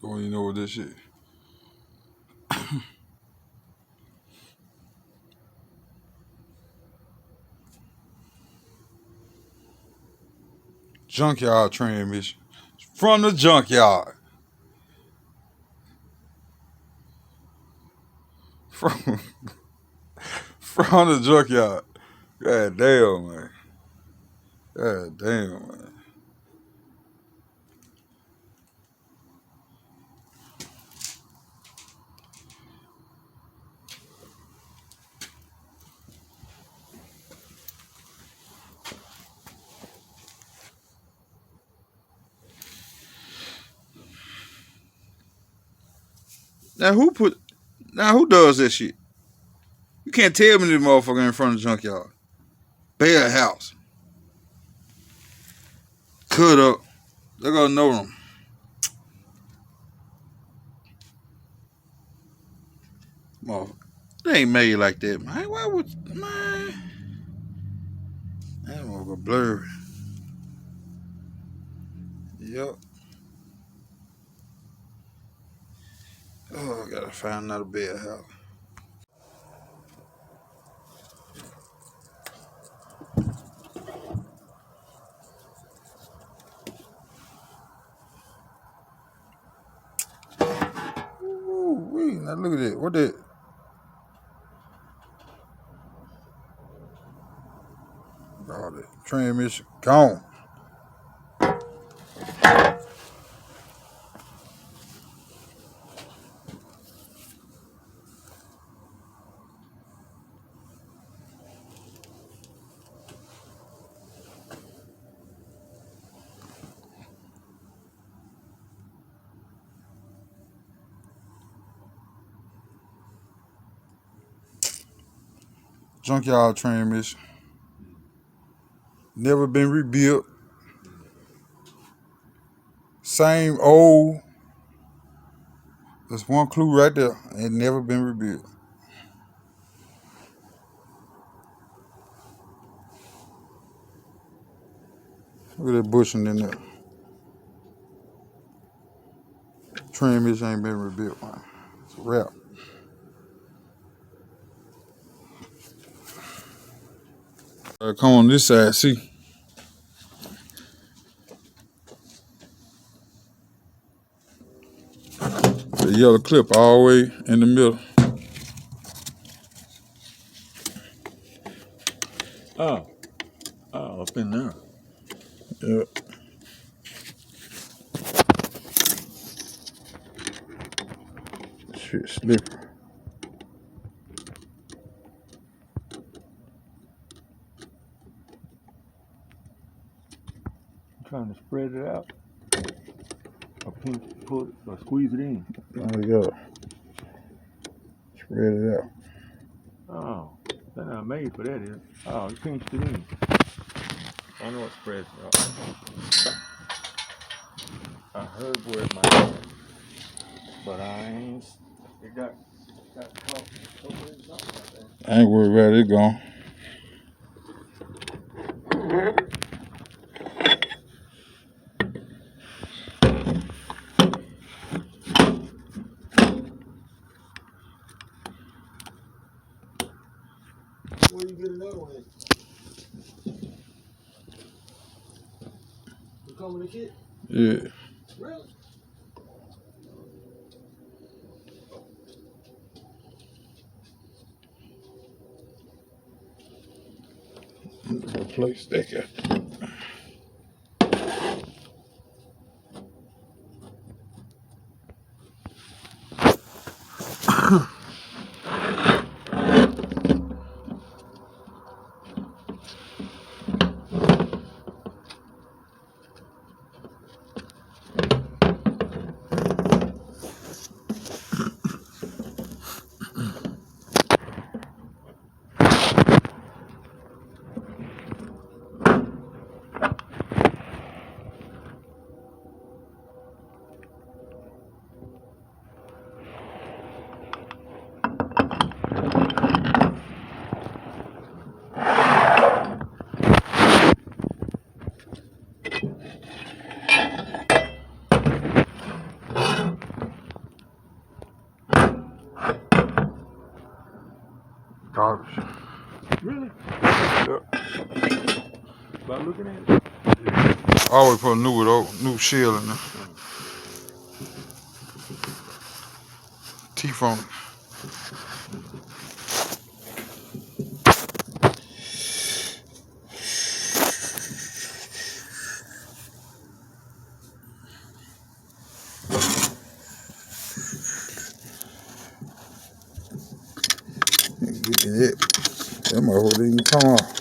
Don't even know what this shit. Junkyard transmission. From the junkyard. From the junkyard. God damn, man. God damn, man. Now who does that shit? You can't tell me this motherfucker in front of the junkyard. Bare house. Cut up. They're gonna know them. Motherfucker. They ain't made like that, man. Why would, man? That motherfucker blurry. Yep. Oh, I gotta find another bare house. Ooh, wait, now look at that. What that? Oh, the transmission gone. Junkyard transmission. Never been rebuilt. Same old. There's one clue right there. It never been rebuilt. Look at that bushing in there. Transmission ain't been rebuilt, man. It's a wrap. Come on this side, see. The yellow clip all the way in the middle. Oh, up in there. Yep. Shit slippery. I'm trying to spread it out. Or pull it, or squeeze it in. There we go. Spread it out. Oh, they're not made for that, is it? Oh, you pinched it in. I know it spreads it out. I heard where it might go, but I ain't. It got caught over in something like that. I ain't worried about it gone. Where you get another one? You come in the kit? Yeah. Really? Replace that guy. Really? Yep. By looking at it? I always put a new shell in there. Teeth on it. Get it. That motherfucker didn't even come off.